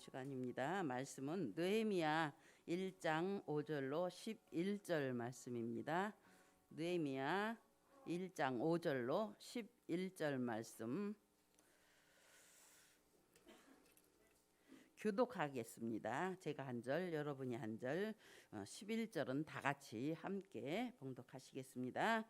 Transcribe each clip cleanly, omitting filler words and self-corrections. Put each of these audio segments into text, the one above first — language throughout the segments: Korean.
시간입니다. 말씀은 느헤미야 1장 5절로 11절 말씀입니다. 느헤미야 1장 5절로 11절 말씀 교독하겠습니다. 제가 한 절, 여러분이 한 절, 11절은 다 같이 함께 봉독하시겠습니다.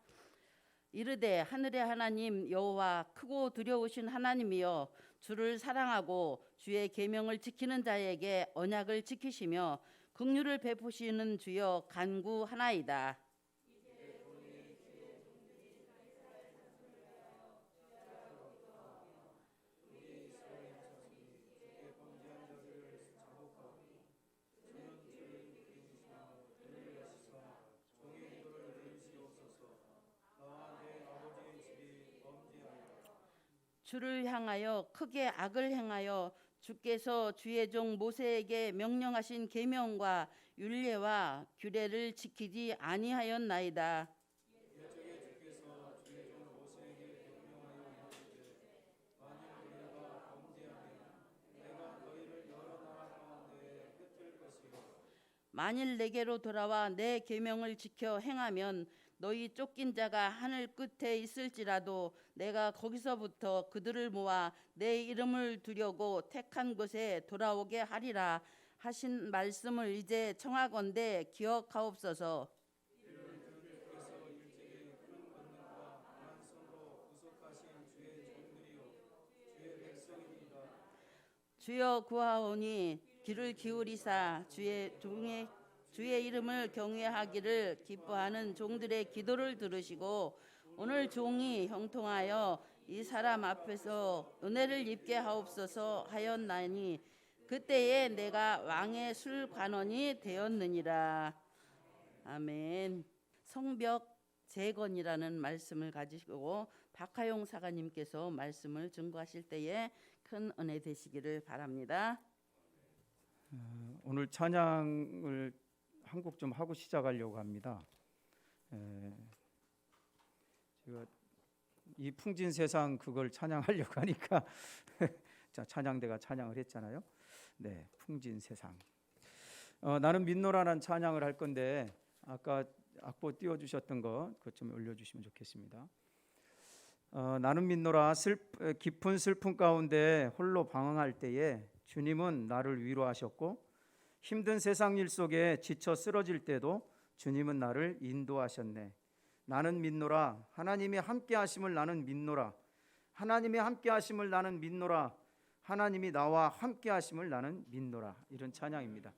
이르되 하늘의 하나님 여호와 크고 두려우신 하나님이여, 주를 사랑하고 주의 계명을 지키는 자에게 언약을 지키시며 긍휼을 베푸시는 주여 간구하나이다. 주를 향하여 크게 악을 행하여 주께서 주의 종 모세에게 명령하신 계명과 율례와 규례를 지키지 아니하였나이다. 만일 내게로 돌아와 내 계명을 지켜 행하면 너희 쫓긴 자가 하늘 끝에 있을지라도 내가 거기서부터 그들을 모아 내 이름을 두려고 택한 곳에 돌아오게 하리라 하신 말씀을 이제 청하건대 기억하옵소서. 주여 구하오니 귀를 기울이사 주의 이름을 경외하기를 기뻐하는 종들의 기도를 들으시고 오늘 종이 형통하여 이 사람 앞에서 은혜를 입게 하옵소서 하였나니 그때에 내가 왕의 술관원이 되었느니라. 아멘. 성벽 재건이라는 말씀을 가지고 박하용 사가님께서 말씀을 증거하실 때에 큰 은혜 되시기를 바랍니다. 오늘 찬양을 한 곡 좀 하고 시작하려고 합니다. 제가 이 풍진 세상 그걸 찬양하려고 하니까 자, 찬양대가 찬양을 했잖아요. 네, 풍진 세상. 나는 민노라는 찬양을 할 건데 아까 악보 띄워주셨던 거 그것 좀 올려주시면 좋겠습니다. 나는 민노라 깊은 슬픔 가운데 홀로 방황할 때에 주님은 나를 위로하셨고 힘든 세상 일 속에 지쳐 쓰러질 때도 주님은 나를 인도하셨네. 나는 믿노라. 하나님이 함께 하심을 나는 믿노라. 하나님이 함께 하심을 나는 믿노라. 하나님이 나와 함께 하심을 나는 믿노라. 이런 찬양입니다.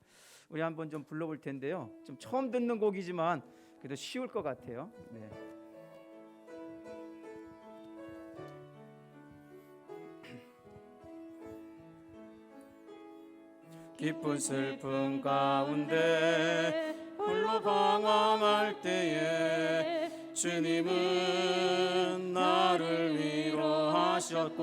우리 한번 좀 불러볼 텐데요. 좀 처음 듣는 곡이지만 그래도 쉬울 것 같아요. 네. 깊은 슬픔 가운데 홀로 방황할 때에 주님은 나를 위로하셨고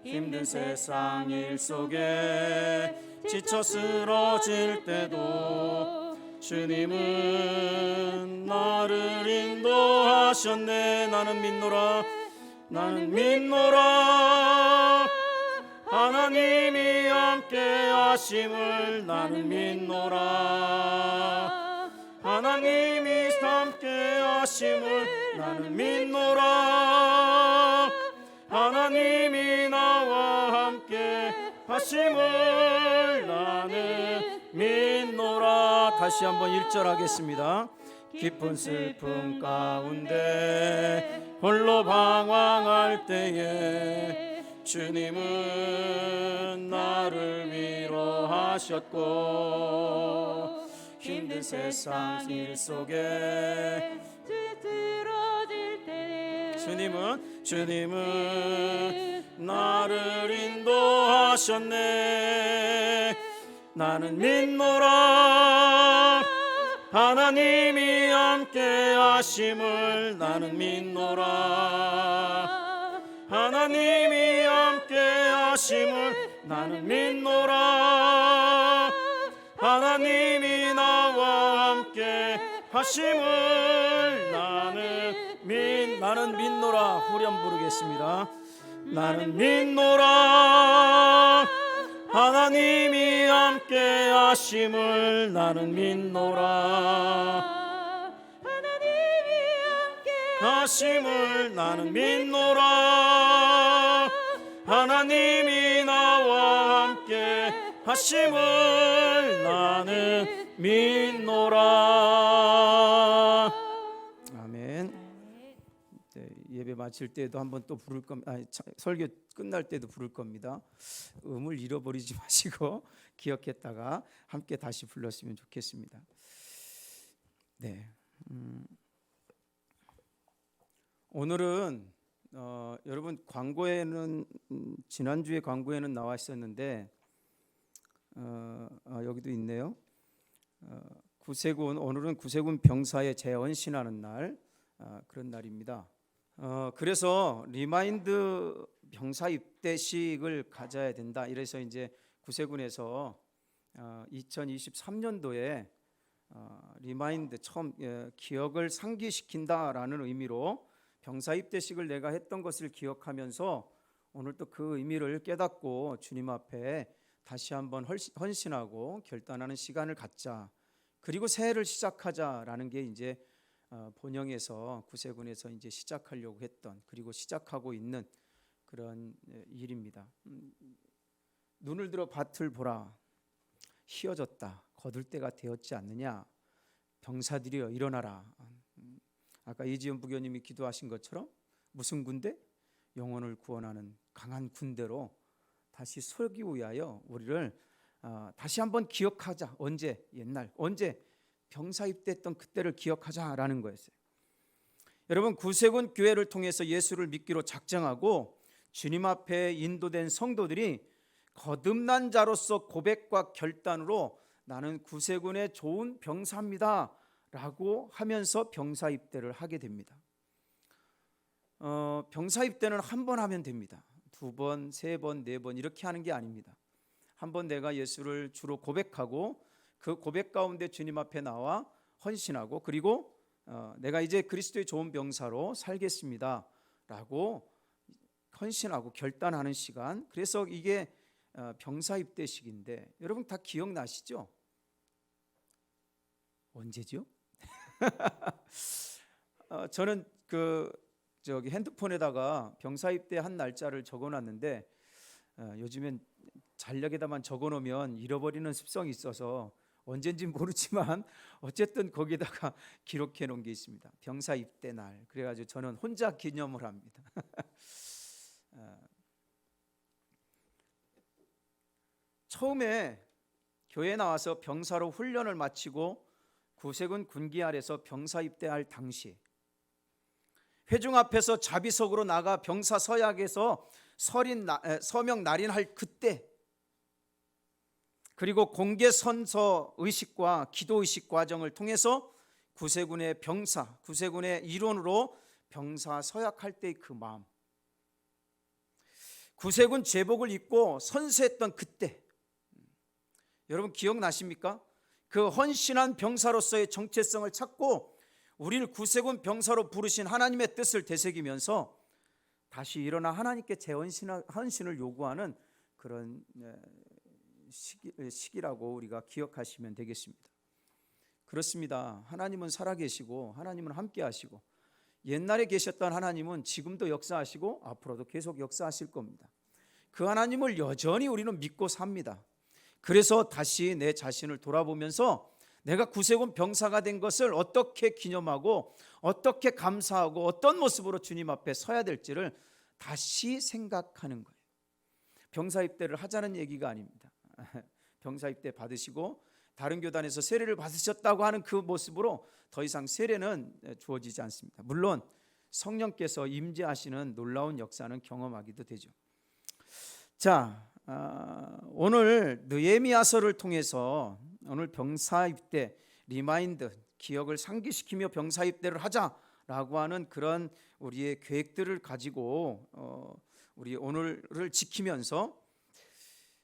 힘든 세상 일 속에 지쳐 쓰러질 때도 주님은 나를 인도하셨네. 나는 믿노라. 나는 믿노라. 하나님이 함께 하심을 나는 믿노라. 하나님이 함께 하심을 나는 믿노라. 하나님이 나와 함께 하심을 나는 믿노라. 다시 한번 1절 하겠습니다. 깊은 슬픔 가운데 홀로 방황할 때에 주님은 나를 위로하셨고 힘든 세상 일 속에 쓰러질 때 주님은 나를 인도하셨네. 나는 믿노라. 하나님이 함께 하심을 나는 믿노라. 하나님이 함께 하심을 나는 믿노라. 하나님이 나와 함께 하심을 나는 믿노라. 후렴 부르겠습니다. 나는 믿노라. 하나님이 함께 하심을 나는 믿노라. 하나님이 함께 하심을 나는 믿노라. 하나님이 나와 함께 하심을 나는 믿노라. 아멘. 네, 예배 마칠 때도 한번 또 부를 겁니다. 설교 끝날 때도 부를 겁니다. 음을 잃어버리지 마시고 기억했다가 함께 다시 불렀으면 좋겠습니다. 네. 오늘은 여러분 광고에는 지난주에 광고에는 나와 있었는데 여기도 있네요. 구세군, 오늘은 구세군 병사의 재헌신하는 날, 그런 날입니다. 그래서 리마인드 병사 입대식을 가져야 된다. 이래서 이제 구세군에서 2023년도에 리마인드 처음 기억을 상기시킨다라는 의미로 병사 입대식을 내가 했던 것을 기억하면서 오늘 또 그 의미를 깨닫고 주님 앞에 다시 한번 헌신하고 결단하는 시간을 갖자. 그리고 새해를 시작하자라는 게 이제 본영에서 구세군에서 이제 시작하려고 했던, 그리고 시작하고 있는 그런 일입니다. 눈을 들어 밭을 보라. 희어졌다. 거둘 때가 되었지 않느냐. 병사들이여 일어나라. 아까 이지연 부교님이 기도하신 것처럼 무슨 군대? 영혼을 구원하는 강한 군대로 다시 서기 위하여 우리를 다시 한번 기억하자. 언제? 옛날. 언제? 병사 입대했던 그때를 기억하자라는 거였어요. 여러분, 구세군 교회를 통해서 예수를 믿기로 작정하고 주님 앞에 인도된 성도들이 거듭난 자로서 고백과 결단으로 나는 구세군의 좋은 병사입니다 라고 하면서 병사 입대를 하게 됩니다. 병사 입대는 한 번 하면 됩니다. 두 번, 세 번, 네 번 이렇게 하는 게 아닙니다. 한 번 내가 예수를 주로 고백하고 그 고백 가운데 주님 앞에 나와 헌신하고, 그리고 내가 이제 그리스도의 좋은 병사로 살겠습니다 라고 헌신하고 결단하는 시간. 그래서 이게 병사 입대식인데 여러분 다 기억나시죠? 언제죠? 저는 핸드폰에다가 병사 입대한 날짜를 적어놨는데 요즘엔 달력에다만 적어놓으면 잃어버리는 습성이 있어서 언젠지 모르지만 어쨌든 거기다가 기록해 놓은 게 있습니다. 병사 입대 날. 그래가지고 저는 혼자 기념을 합니다. 처음에 교회 나와서 병사로 훈련을 마치고 구세군 군기 아래서 병사 입대할 당시 회중 앞에서 자비석으로 나가 병사 서약에서 서명 날인할 그때, 그리고 공개 선서 의식과 기도 의식 과정을 통해서 구세군의 병사, 구세군의 일원으로 병사 서약할 때의 그 마음, 구세군 제복을 입고 선서했던 그때, 여러분 기억나십니까? 그 헌신한 병사로서의 정체성을 찾고 우리를 구세군 병사로 부르신 하나님의 뜻을 되새기면서 다시 일어나 하나님께 재헌신을 요구하는 그런 시기라고 우리가 기억하시면 되겠습니다. 그렇습니다. 하나님은 살아계시고 하나님은 함께 하시고 옛날에 계셨던 하나님은 지금도 역사하시고 앞으로도 계속 역사하실 겁니다. 그 하나님을 여전히 우리는 믿고 삽니다. 그래서 다시 내 자신을 돌아보면서 내가 구세군 병사가 된 것을 어떻게 기념하고 어떻게 감사하고 어떤 모습으로 주님 앞에 서야 될지를 다시 생각하는 거예요. 병사 입대를 하자는 얘기가 아닙니다. 병사 입대 받으시고 다른 교단에서 세례를 받으셨다고 하는 그 모습으로 더 이상 세례는 주어지지 않습니다. 물론 성령께서 임재하시는 놀라운 역사는 경험하기도 되죠. 자, 오늘 느헤미야서를 통해서 오늘 병사 입대, 리마인드, 기억을 상기시키며 병사 입대를 하자라고 하는 그런 우리의 계획들을 가지고 우리 오늘을 지키면서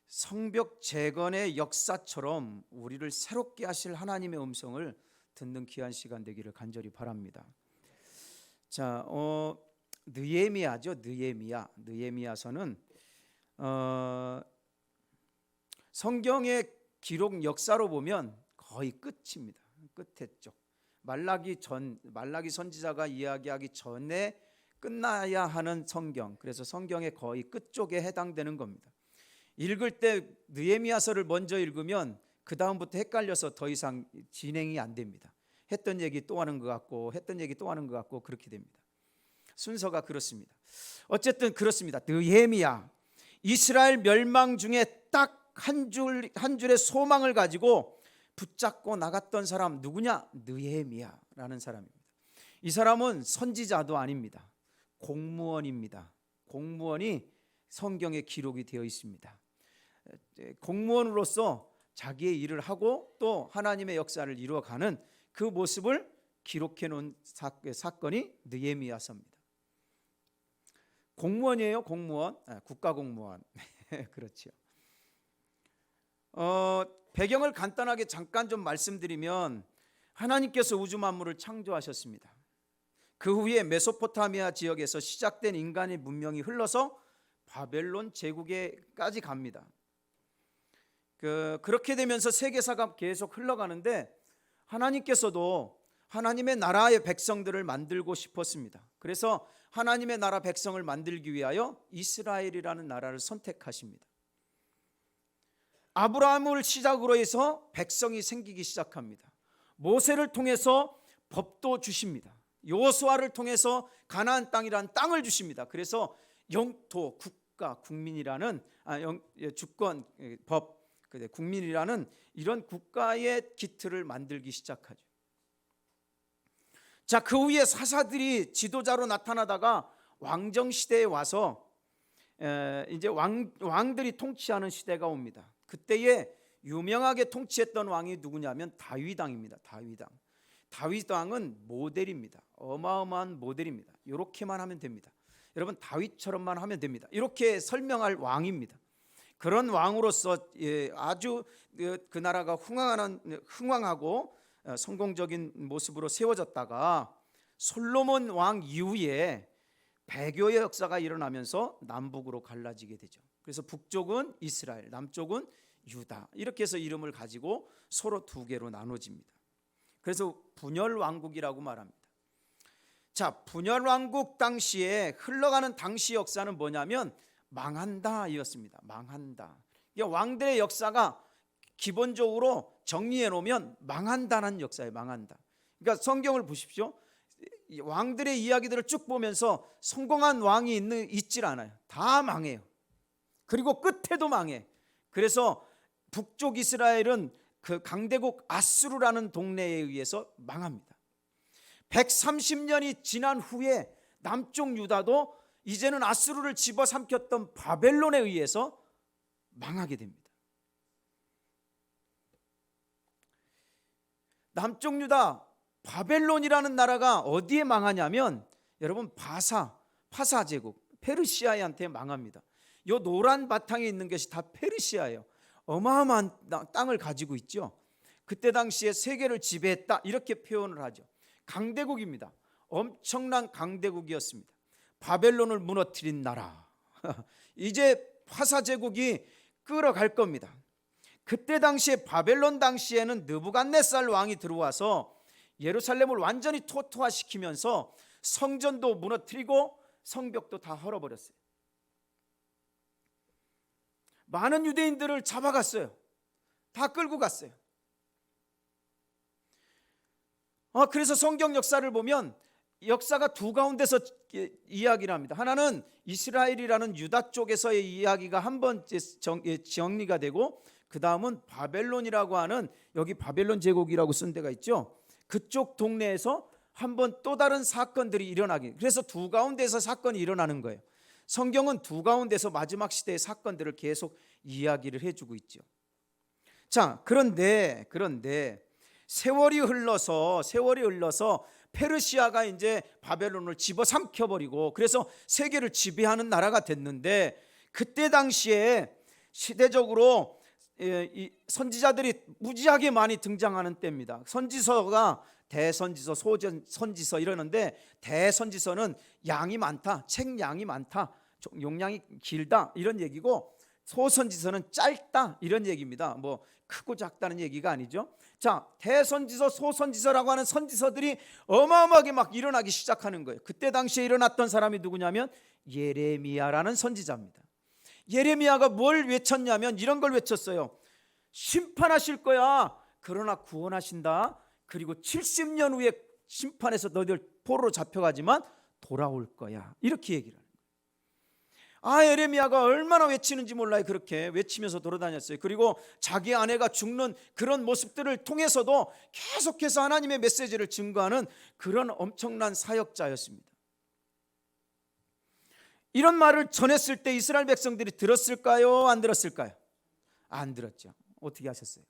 성벽 재건의 역사처럼 우리를 새롭게 하실 하나님의 음성을 듣는 귀한 시간 되기를 간절히 바랍니다. 자, 느헤미야죠. 느헤미야서는 성경의 기록 역사로 보면 거의 끝입니다. 끝에 쪽. 말라기 선지자가 이야기하기 전에 끝나야 하는 성경. 그래서 성경의 거의 끝쪽에 해당되는 겁니다. 읽을 때 느헤미야서를 먼저 읽으면 그 다음부터 헷갈려서 더 이상 진행이 안 됩니다. 했던 얘기 또 하는 것 같고 했던 얘기 또 하는 것 같고 그렇게 됩니다. 순서가 그렇습니다. 어쨌든 그렇습니다. 느헤미야, 이스라엘 멸망 중에 딱 한 줄의 소망을 가지고 붙잡고 나갔던 사람 누구냐? 느헤미야라는 사람입니다. 이 사람은 선지자도 아닙니다. 공무원입니다. 공무원이 성경에 기록이 되어 있습니다. 공무원으로서 자기의 일을 하고 또 하나님의 역사를 이루어가는 그 모습을 기록해 놓은 사건이 느헤미야서입니다. 공무원이에요. 공무원, 국가공무원. 그렇죠. 배경을 간단하게 잠깐 좀 말씀드리면 하나님께서 우주 만물을 창조하셨습니다. 그 후에 메소포타미아 지역에서 시작된 인간의 문명이 흘러서 바벨론 제국에까지 갑니다. 그렇게 되면서 세계사가 계속 흘러가는데 하나님께서도 하나님의 나라의 백성들을 만들고 싶었습니다. 그래서 하나님의 나라 백성을 만들기 위하여 이스라엘이라는 나라를 선택하십니다. 아브라함을 시작으로 해서 백성이 생기기 시작합니다. 모세를 통해서 법도 주십니다. 여호수아를 통해서 가나안 땅이라는 땅을 주십니다. 그래서 영토, 국가, 국민이라는 주권, 법, 국민이라는 이런 국가의 기틀을 만들기 시작하죠. 자, 그 후에 사사들이 지도자로 나타나다가 왕정 시대에 와서 이제 왕들이 통치하는 시대가 옵니다. 그때에 유명하게 통치했던 왕이 누구냐면 다윗 왕입니다. 다윗 왕은 모델입니다. 어마어마한 모델입니다. 이렇게만 하면 됩니다. 여러분 다윗처럼만 하면 됩니다. 이렇게 설명할 왕입니다. 그런 왕으로서 아주 그 나라가 흥왕하고 성공적인 모습으로 세워졌다가 솔로몬 왕 이후에 배교의 역사가 일어나면서 남북으로 갈라지게 되죠. 그래서 북쪽은 이스라엘, 남쪽은 유다, 이렇게 해서 이름을 가지고 서로 두 개로 나눠집니다. 그래서 분열 왕국이라고 말합니다. 자, 분열 왕국 당시에 흘러가는 당시 역사는 뭐냐면 망한다 이었습니다. 망한다. 왕들의 역사가 기본적으로 정리해 놓으면 망한다는 역사예요. 망한다. 그러니까 성경을 보십시오. 왕들의 이야기들을 쭉 보면서 성공한 왕이 있질 않아요. 다 망해요. 그리고 끝에도 망해. 그래서 북쪽 이스라엘은 그 강대국 아수르라는 동네에 의해서 망합니다. 130년이 지난 후에 남쪽 유다도 이제는 아수르를 집어삼켰던 바벨론에 의해서 망하게 됩니다. 남쪽 유다 바벨론이라는 나라가 어디에 망하냐면 여러분 파사 제국 페르시아한테 망합니다. 이 노란 바탕에 있는 것이 다 페르시아예요. 어마어마한 땅을 가지고 있죠. 그때 당시에 세계를 지배했다 이렇게 표현을 하죠. 강대국입니다. 엄청난 강대국이었습니다. 바벨론을 무너뜨린 나라. 이제 파사 제국이 끌어갈 겁니다. 그때 당시에 바벨론 당시에는 느부갓네살 왕이 들어와서 예루살렘을 완전히 토토화시키면서 성전도 무너뜨리고 성벽도 다 헐어버렸어요. 많은 유대인들을 잡아갔어요. 다 끌고 갔어요. 그래서 성경 역사를 보면 역사가 두 가운데서 이야기를 합니다. 하나는 이스라엘이라는 유다 쪽에서의 이야기가 한 번 정리가 되고 그 다음은 바벨론이라고 하는 여기 바벨론 제국이라고 쓴 데가 있죠. 그쪽 동네에서 한 번 또 다른 사건들이 일어나기. 그래서 두 가운데서 사건이 일어나는 거예요. 성경은 두 가운데서 마지막 시대의 사건들을 계속 이야기를 해주고 있죠. 자, 그런데 세월이 흘러서 페르시아가 이제 바벨론을 집어삼켜 버리고 그래서 세계를 지배하는 나라가 됐는데 그때 당시에 시대적으로 선지자들이 무지하게 많이 등장하는 때입니다. 선지서가 대선지서, 소선지서 이러는데 대선지서는 양이 많다, 책 양이 많다, 용량이 길다 이런 얘기고 소선지서는 짧다 이런 얘기입니다. 뭐 크고 작다는 얘기가 아니죠. 자, 대선지서, 소선지서라고 하는 선지서들이 어마어마하게 막 일어나기 시작하는 거예요. 그때 당시에 일어났던 사람이 누구냐면 예레미야라는 선지자입니다. 예레미야가 뭘 외쳤냐면 이런 걸 외쳤어요. 심판하실 거야. 그러나 구원하신다. 그리고 70년 후에 심판에서 너희들 포로로 잡혀가지만 돌아올 거야. 이렇게 얘기를 하는 거예요. 예레미야가 얼마나 외치는지 몰라요. 그렇게 외치면서 돌아다녔어요. 그리고 자기 아내가 죽는 그런 모습들을 통해서도 계속해서 하나님의 메시지를 증거하는 그런 엄청난 사역자였습니다. 이런 말을 전했을 때 이스라엘 백성들이 들었을까요? 안 들었을까요? 안 들었죠. 어떻게 하셨어요?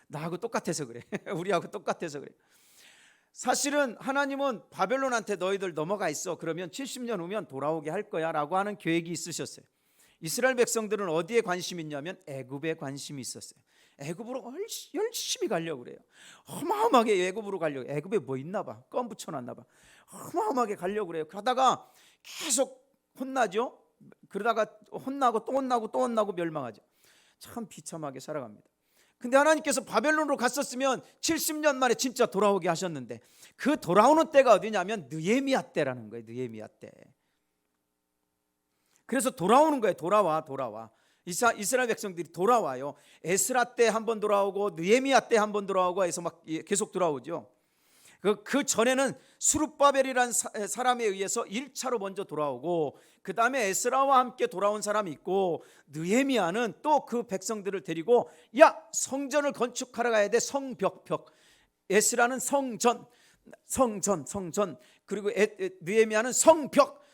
나하고 똑같아서 그래. 우리하고 똑같아서 그래. 사실은 하나님은 바벨론한테 너희들 넘어가 있어. 그러면 70년 후면 돌아오게 할 거야 라고 하는 계획이 있으셨어요. 이스라엘 백성들은 어디에 관심이 있냐면 애굽에 관심이 있었어요. 애굽으로 열심히 가려고 그래요. 어마어마하게 애굽으로 가려고. 애굽에 뭐 있나 봐. 껌 붙여놨나 봐. 어마어마하게 가려고 그래요. 그러다가 계속 혼나죠. 그러다가 혼나고 또 혼나고 또 혼나고 멸망하죠. 참 비참하게 살아갑니다. 근데 하나님께서 바벨론으로 갔었으면 70년 만에 진짜 돌아오게 하셨는데 그 돌아오는 때가 어디냐면 느헤미야 때라는 거예요. 느헤미야 때. 그래서 돌아오는 거예요. 돌아와. 이스라엘 백성들이 돌아와요. 에스라 때 한 번 돌아오고 느헤미야 때 한 번 돌아오고 해서 막 계속 돌아오죠. 그 전에는 스룹바벨이라는 사람에 의해서 1차로 먼저 돌아오고 그 다음에 에스라와 함께 돌아온 사람이 있고 느헤미야는 또 그 백성들을 데리고 야 성전을 건축하러 가야 돼. 성벽. 에스라는 성전 그리고 느헤미야는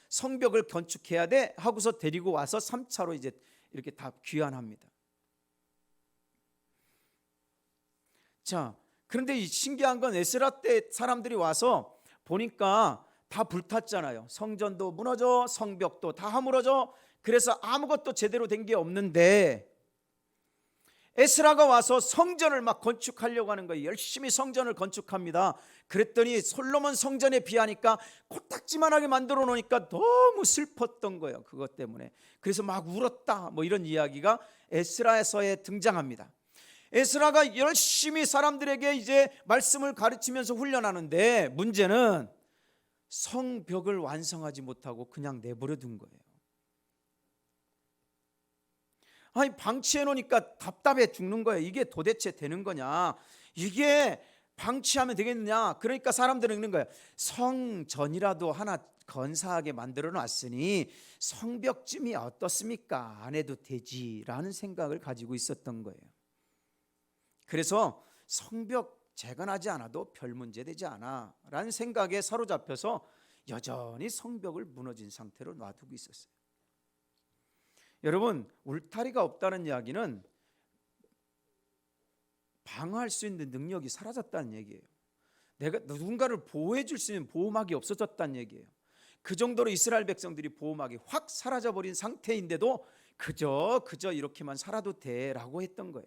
성벽을 건축해야 돼 하고서 데리고 와서 3차로 이제 이렇게 다 귀환합니다. 자, 그런데 이 신기한 건 에스라 때 사람들이 와서 보니까 다 불탔잖아요. 성전도 무너져, 성벽도 다 허물어져. 그래서 아무것도 제대로 된 게 없는데 에스라가 와서 성전을 막 건축하려고 하는 거예요. 열심히 성전을 건축합니다. 그랬더니 솔로몬 성전에 비하니까 코딱지만하게 만들어 놓으니까 너무 슬펐던 거예요. 그것 때문에. 그래서 막 울었다. 뭐 이런 이야기가 에스라에서에 등장합니다. 에스라가 열심히 사람들에게 이제 말씀을 가르치면서 훈련하는데 문제는 성벽을 완성하지 못하고 그냥 내버려 둔 거예요. 아니 방치해 놓으니까 답답해 죽는 거예요. 이게 도대체 되는 거냐? 이게 방치하면 되겠느냐? 그러니까 사람들은 읽는 거예요. 성전이라도 하나 건사하게 만들어 놨으니 성벽쯤이 어떻습니까? 안 해도 되지라는 생각을 가지고 있었던 거예요. 그래서 성벽 재건하지 않아도 별 문제 되지 않아 라는 생각에 사로잡혀서 여전히 성벽을 무너진 상태로 놔두고 있었어요. 여러분, 울타리가 없다는 이야기는 방어할 수 있는 능력이 사라졌다는 얘기예요. 내가 누군가를 보호해 줄 수 있는 보호막이 없어졌다는 얘기예요. 그 정도로 이스라엘 백성들이 보호막이 확 사라져버린 상태인데도 그저 이렇게만 살아도 돼라고 했던 거예요.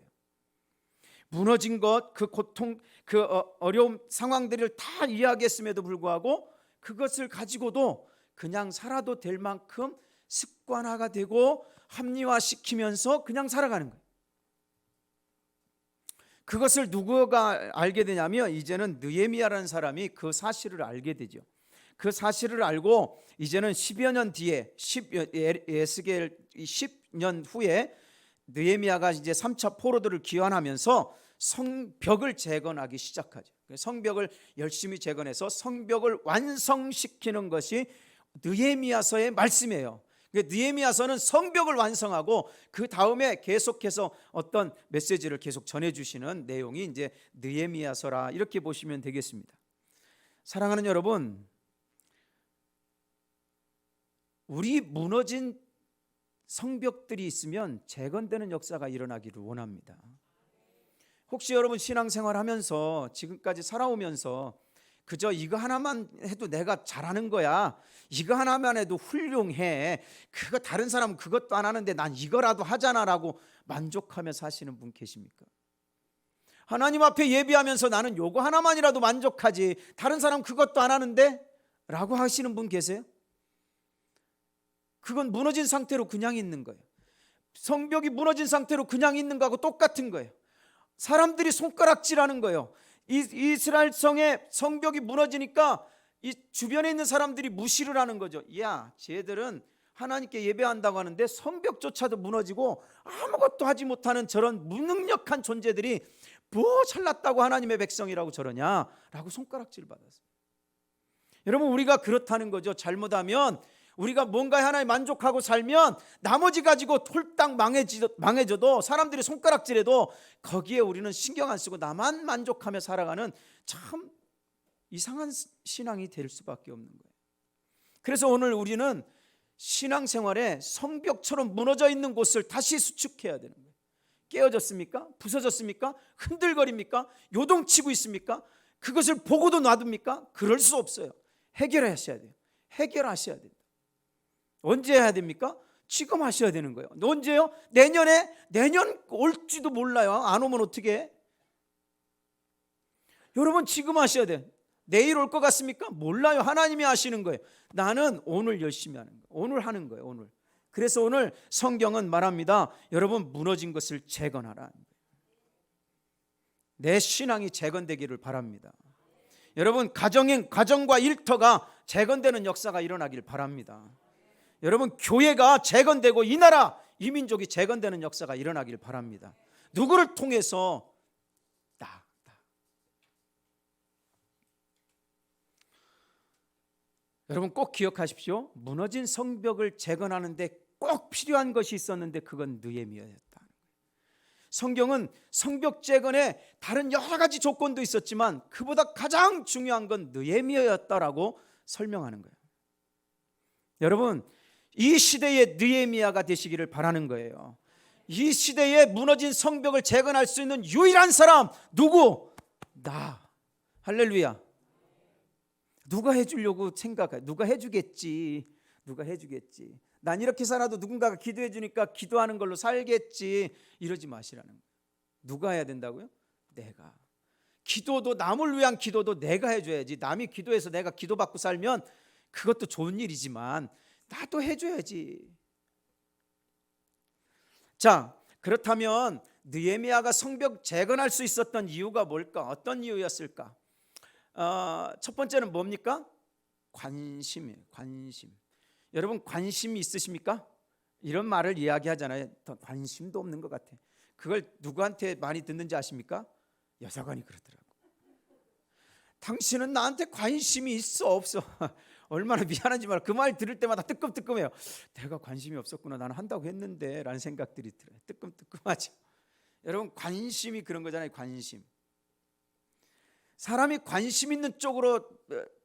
무너진 것, 그 고통, 그 어려움 상황들을 다 이해하겠음에도 불구하고 그것을 가지고도 그냥 살아도 될 만큼 습관화가 되고 합리화시키면서 그냥 살아가는 거예요. 그것을 누구가 알게 되냐면 이제는 느헤미야라는 사람이 그 사실을 알게 되죠. 그 사실을 알고 이제는 10여 년 뒤에 에스겔 10년 후에 느헤미야가 이제 3차 포로들을 귀환하면서 성벽을 재건하기 시작하죠. 성벽을 열심히 재건해서 성벽을 완성시키는 것이 느헤미야서의 말씀이에요. 느헤미야서는 성벽을 완성하고 그 다음에 계속해서 어떤 메시지를 계속 전해주시는 내용이 이제 느헤미야서라 이렇게 보시면 되겠습니다. 사랑하는 여러분, 우리 무너진 성벽들이 있으면 재건되는 역사가 일어나기를 원합니다. 혹시 여러분 신앙생활 하면서 지금까지 살아오면서 그저 이거 하나만 해도 내가 잘하는 거야, 이거 하나만 해도 훌륭해, 그거 다른 사람은 그것도 안 하는데 난 이거라도 하잖아 라고 만족하며 사시는 분 계십니까? 하나님 앞에 예비하면서 나는 요거 하나만이라도 만족하지 다른 사람 그것도 안 하는데 라고 하시는 분 계세요? 그건 무너진 상태로 그냥 있는 거예요. 성벽이 무너진 상태로 그냥 있는 거하고 똑같은 거예요. 사람들이 손가락질하는 거예요. 이스라엘 성의 성벽이 무너지니까 이 주변에 있는 사람들이 무시를 하는 거죠. 야, 쟤들은 하나님께 예배한다고 하는데 성벽조차도 무너지고 아무것도 하지 못하는 저런 무능력한 존재들이 뭐 잘났다고 하나님의 백성이라고 저러냐라고 손가락질 받았어요. 여러분, 우리가 그렇다는 거죠. 잘못하면 우리가 뭔가에 하나에 만족하고 살면 나머지 가지고 홀딱 망해져도 사람들이 손가락질해도 거기에 우리는 신경 안 쓰고 나만 만족하며 살아가는 참 이상한 신앙이 될 수밖에 없는 거예요. 그래서 오늘 우리는 신앙생활에 성벽처럼 무너져 있는 곳을 다시 수축해야 되는 거예요. 깨어졌습니까? 부서졌습니까? 흔들거립니까? 요동치고 있습니까? 그것을 보고도 놔둡니까? 그럴 수 없어요. 해결하셔야 돼요. 해결하셔야 돼요. 언제 해야 됩니까? 지금 하셔야 되는 거예요. 언제요? 내년에? 내년 올지도 몰라요. 안 오면 어떻게 해? 여러분, 지금 하셔야 돼요. 내일 올 것 같습니까? 몰라요. 하나님이 하시는 거예요. 나는 오늘 열심히 하는 거예요. 오늘 하는 거예요. 오늘. 그래서 오늘 성경은 말합니다. 여러분, 무너진 것을 재건하라. 내 신앙이 재건되기를 바랍니다. 여러분, 가정과 일터가 재건되는 역사가 일어나길 바랍니다. 여러분, 교회가 재건되고 이 나라, 이 민족이 재건되는 역사가 일어나길 바랍니다. 누구를 통해서? 여러분, 꼭 기억하십시오. 무너진 성벽을 재건하는데 꼭 필요한 것이 있었는데 그건 느헤미야였다. 성경은 성벽 재건에 다른 여러 가지 조건도 있었지만 그보다 가장 중요한 건 느헤미야였다라고 설명하는 거예요. 여러분, 이 시대의 느헤미야가 되시기를 바라는 거예요. 이 시대에 무너진 성벽을 재건할 수 있는 유일한 사람 누구? 나. 할렐루야. 누가 해주려고 생각해? 누가 해주겠지. 누가 해주겠지. 난 이렇게 살아도 누군가가 기도해 주니까 기도하는 걸로 살겠지. 이러지 마시라는 거예요. 누가 해야 된다고요? 내가. 기도도, 남을 위한 기도도 내가 해줘야지. 남이 기도해서 내가 기도받고 살면 그것도 좋은 일이지만 나도 해줘야지. 자, 그렇다면 느헤미야가 성벽 재건할 수 있었던 이유가 뭘까? 어떤 이유였을까? 첫 번째는 뭡니까? 관심이에요. 관심. 여러분, 관심이 있으십니까? 이런 말을 이야기하잖아요. 더 관심도 없는 것 같아. 그걸 누구한테 많이 듣는지 아십니까? 여사관이 그러더라고. 당신은 나한테 관심이 있어 없어? 얼마나 미안한지 말이야. 그 말 들을 때마다 뜨끔뜨끔해요. 내가 관심이 없었구나. 나는 한다고 했는데 라는 생각들이 들어요. 뜨끔뜨끔하죠. 여러분, 관심이 그런 거잖아요. 관심. 사람이 관심 있는 쪽으로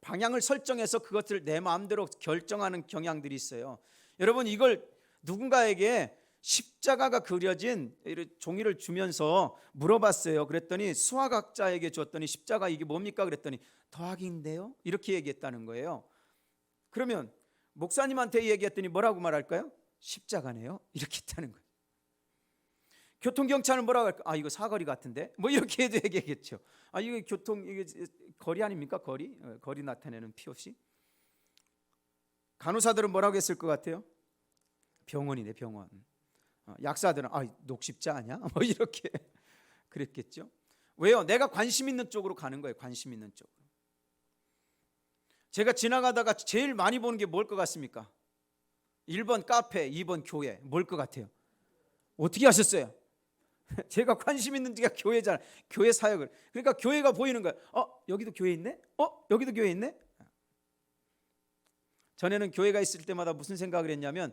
방향을 설정해서 그것을 내 마음대로 결정하는 경향들이 있어요. 여러분, 이걸 누군가에게 십자가가 그려진 종이를 주면서 물어봤어요. 그랬더니 수학학자에게 줬더니 십자가 이게 뭡니까? 그랬더니 더하기인데요. 이렇게 얘기했다는 거예요. 그러면 목사님한테 얘기했더니 뭐라고 말할까요? 십자가네요. 이렇게 했다는 거예요. 교통경찰은 뭐라고 할까? 아, 이거 사거리 같은데? 뭐 이렇게 해도 얘기하겠죠. 아, 이게 이게 거리 아닙니까? 거리 나타내는 POC. 간호사들은 뭐라고 했을 것 같아요? 병원이네, 병원. 약사들은 녹십자 아니야? 뭐 이렇게 그랬겠죠. 왜요? 내가 관심 있는 쪽으로 가는 거예요. 관심 있는 쪽으로. 제가 지나가다가 제일 많이 보는 게 뭘 것 같습니까? 1번 카페, 2번 교회. 뭘 것 같아요? 어떻게 하셨어요? 제가 관심 있는 데가 교회잖아요. 교회 사역을. 그러니까 교회가 보이는 거예요. 여기도 교회 있네? 여기도 교회 있네? 전에는 교회가 있을 때마다 무슨 생각을 했냐면